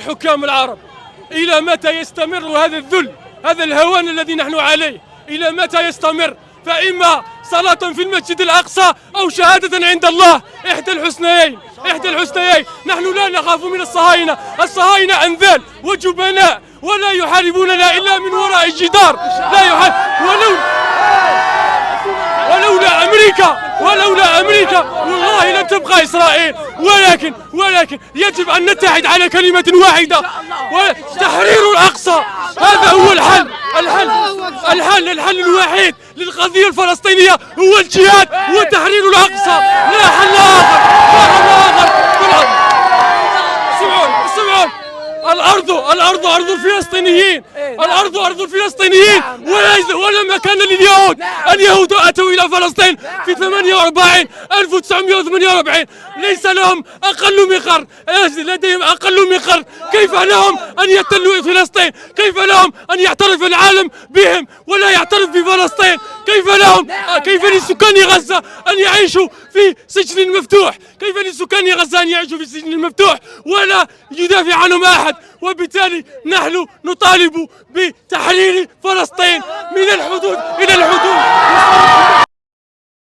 حكام العرب، إلى متى يستمر هذا الذل، هذا الهوان الذي نحن عليه؟ إلى متى يستمر؟ فإما صلاة في المسجد الأقصى أو شهادة عند الله، إحدى الحسنيين، إحدى الحسنيين. نحن لا نخاف من الصهاينة، الصهاينة أنذال وجبناء ولا يحاربوننا إلا من وراء الجدار، لا يحارب ولولا أمريكا والله لن تبقى إسرائيل. ولكن يجب أن نتحد على كلمة واحدة، تحرير الأقصى. هذا هو الحل الوحيد للقضية الفلسطينية، هو الجهاد وتحرير الأقصى، لا حل آخر. سمعون الأرض أرض الفلسطينيين، الأرض أرض الفلسطينيين، ولا مكان لليهود. اليهود أتوا إلى فلسطين في 1948، ليس لهم أقل من قرن، لديهم أقل من قرن. كيف لهم أن يحتلوا فلسطين؟ كيف لهم أن يعترف العالم بهم ولا يعترف بفلسطين؟ كيف لسكان غزة أن يعيشوا في سجن مفتوح؟ كيف لسكان غزة أن يعيشوا في سجن مفتوح ولا يدافع عنهم أحد؟ وبالتالي نحن نطالب بتحرير فلسطين من الحدود إلى الحدود.